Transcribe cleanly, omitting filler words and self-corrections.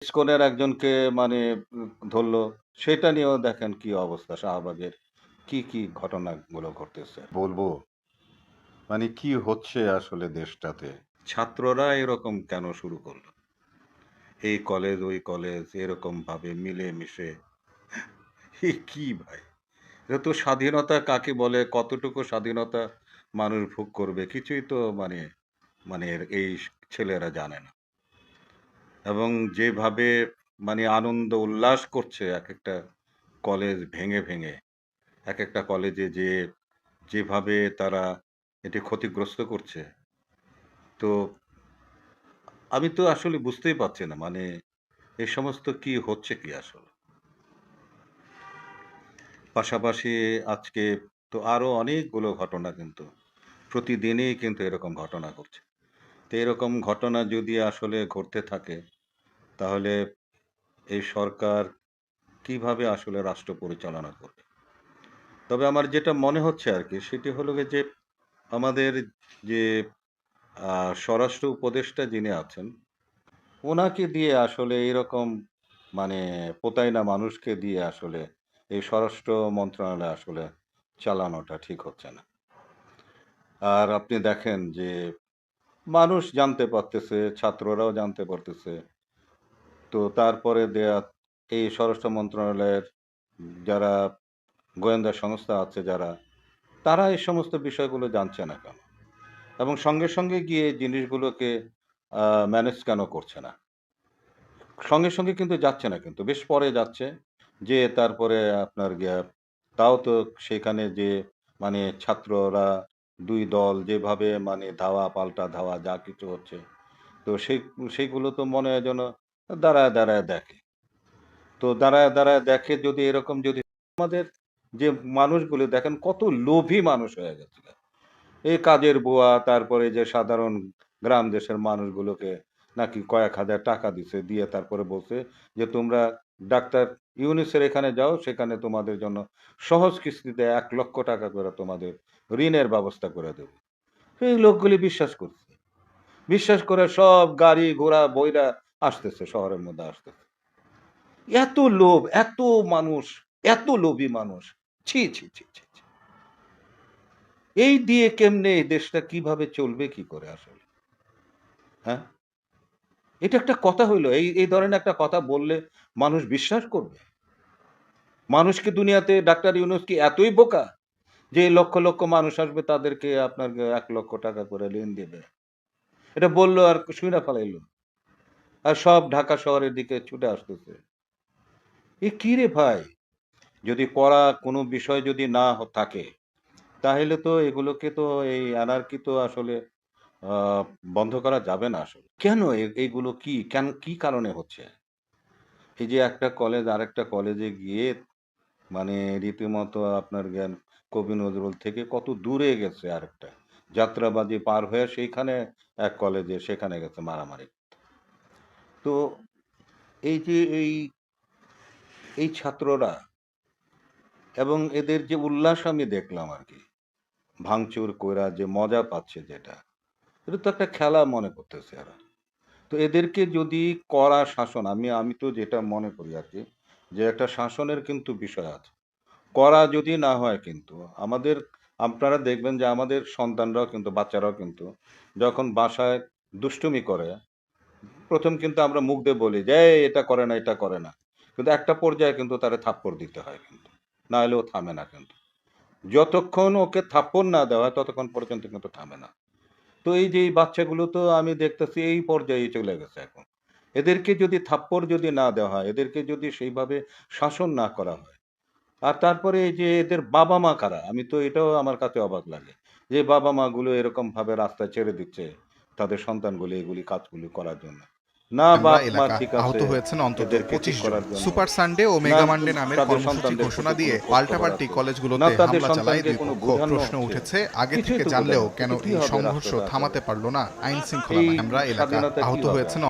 ইসকনের একজনকে মানে ধরলো। সেটা নিয়েও দেখেন কি অবস্থা শাহবাগের। কি ঘটনাগুলো ঘটতেছে। বলবো মানে কি হচ্ছে আসলে দেশটাতে? ছাত্ররা এরকম কেন শুরু করলো? এই কলেজ, ওই কলেজ এরকমভাবে মিলেমিশে কি ভাই? এটা তো স্বাধীনতা কাকে বলে, কতটুকু স্বাধীনতা মানুষ ভোগ করবে কিছুই তো মানে এই ছেলেরা জানে না। এবং যেভাবে মানে আনন্দ উল্লাস করছে একেকটা কলেজ ভেঙে, একেকটা কলেজে যেভাবে তারা এটি ক্ষতিগ্রস্ত করছে। তো আমি তো আসলে বুঝতেই পারছি না মানে এই সমস্ত কি হচ্ছে কি আসলে? পাশাপাশি আজকে তো আরো অনেকগুলো ঘটনা কিন্তু প্রতিদিনই কিন্তু এরকম ঘটনা ঘটছে। তো এরকম ঘটনা যদি আসলে ঘটতে থাকে তাহলে এই সরকার কিভাবে আসলে রাষ্ট্র পরিচালনা করবে? তবে আমার যেটা মনে হচ্ছে আরকি সেটি হলো গিয়ে যে আমাদের যে স্বরাষ্ট্র উপদেষ্টা যিনি আছেন, উনাকে দিয়ে আসলে এরকম মানে পোতাইনা মানুষকে দিয়ে আসলে এই স্বরাষ্ট্র মন্ত্রণালয় আসলে চালানোটা ঠিক হচ্ছে না। আর আপনি দেখেন যে মানুষ জানতে পারতেছে, ছাত্ররাও জানতে পারতেছে। তো তারপরে এই স্বরাষ্ট্র মন্ত্রণালয়ের যারা গোয়েন্দা সংস্থা আছে যারা, তারা এই সমস্ত বিষয়গুলো জানছে না কেন? এবং সঙ্গে গিয়ে জিনিসগুলোকে ম্যানেজ কেন করছে না? সঙ্গে কিন্তু যাচ্ছে না কিন্তু। বেশ পরে যাচ্ছে। যেয়ে তারপরে আপনার গিয়া তাও তো সেখানে যে মানে ছাত্ররা ২ দল যেভাবে মানে ধাওয়া পাল্টা ধাওয়া যা কিছু হচ্ছে। তো সেইগুলো তো মনে হয় যেন দাঁড়ায় দেখে। তো দাঁড়ায় দেখে যদি এরকম যদি আমাদের যে মানুষগুলো দেখেন কত লোভী মানুষ হয়ে গেছে। এই কাজের বুয়া, তারপরে যে সাধারণ গ্রাম দেশের মানুষগুলোকে নাকি কয়েক হাজার টাকা দিছে। দিয়ে তারপরে বলছে যে, "তোমরা ডাক্তার ইউনূসের এখানে যাও, সেখানে তোমাদের জন্য সহজ কিস্তিতে ৳১,০০,০০০ করে তোমাদের ঋণের ব্যবস্থা করে দেব।" এই লোকগুলি বিশ্বাস করছে। বিশ্বাস করে সব গাড়ি ঘোড়া বইরা আসতেছে, শহরের মধ্যে আসতেছে। এত লোভ, এত মানুষ, এত লোভী মানুষ। ছি! এই দিয়ে কেমনে এই দেশটা কিভাবে চলবে কি করে আসলে? হ্যাঁ? এটা একটা কথা হইল। এই ধরনের একটা কথা বললে মানুষ বিশ্বাস করবে? মানুষ কি দুনিয়াতে ডাক্তার ইউনূস কি এতই বোকা? যে লক্ষ মানুষ আসবে তাদেরকে আপনার ৳১,০০,০০০ করে ঋণ দিবে। এটা বলল আর শুইনা ফেলাইল। আর সব ঢাকা শহরের দিকে ছুটে আসতেছে। এ কি রে ভাই? যদি কড়া কোনো বিষয় যদি না থাকে, তাহলে তো এগুলোকে তো এই অ্যানার্কি তো আসলে আ বন্ধ করা যাবে না আসলে। কেন এইগুলো কি কারণে হচ্ছে? এই যে একটা কলেজ আরেকটা কলেজে গিয়ে মানে রীতিমতো আপনার কবি নজরুল থেকে কত দূরে গেছে আরেকটা। যাত্রাবাড়ি পার হয়ে সেইখানে এক কলেজে সেখানে গেছে মারামারি। তো এই যে এই ছাত্ররা এবং এদের যে উল্লাস আমি দেখলাম আরকি। ভাঙচুর কইরা যে মজা পাচ্ছে যেটা, এটা তো একটা খেলা মনে করতেছে এরা। তো এদেরকে যদি কড়া শাসন আমি তো যেটা মনে করি আরকি, যে একটা শাসনের কিন্তু বিষয় আছে। করা যদি না হয় কিন্তু আমাদের আপনারা দেখবেন যে আমাদের সন্তানরাও কিন্তু বাচ্চারাও কিন্তু যখন বাসায় দুষ্টুমি করে, ১ম কিন্তু আমরা মুখ দিয়ে বলি যে, "এই এটা করে না, এটা করে না।" কিন্তু একটা পর্যায়ে কিন্তু তারে থাপ্পড় দিতে হয় কিন্তু। না হলে ও থামে না কিন্তু। যতক্ষণ ওকে থাপ্পড় না দেওয়া হয় ততক্ষণ পর্যন্ত কিন্তু থামে না। তো এই যে এই বাচ্চাগুলো তো আমি দেখতেছি এই পর্যায়ে চলে গেছে এখন। এদেরকে যদি থাপ্পড় যদি না দেওয়া হয়, এদেরকে যদি সেইভাবে শাসন না করা হয় আর তারপরে এই যে এদের বাবা-মা কারা? আমি তো এটাও আমার কাছে অবাক লাগে। যে বাবা-মা গুলো এরকমভাবে রাস্তায় ছেড়ে দিচ্ছে তাদের সন্তানগুলি এগুলি কাজগুলি করার জন্য। না ডেমরা বাপ-মা এলাকা ঠিক আছে আহত হয়েছেন অন্তত এদেরকে ঠিক ২৫ জন। করার জন্য, সুপার সানডে ও না মেগা মানডে নামের তাদের কর্মসূচি সন্তানদের ঘোষণা প্রতি দিয়ে কোনো খোঁজখবর পাল্টাপাল্টি আছে, না কলেজগুলোতে তাদের হামলা চালায় সন্তানকে দুই কোনো পক্ষ। বোঝানো প্রশ্ন হচ্ছে। উঠেছে, আগে কিছুই থেকে তো বোঝানো জানলেও হচ্ছে। কেন তো কি এই হবে সংঘর্ষ রাষ্ট্রটা আসলে? থামাতে পারল না আইন শৃঙ্খলা এই বাহিনী। ডেমরা এলাকা স্বাধীনতা কি আহত হবে হয়েছেন আসলে?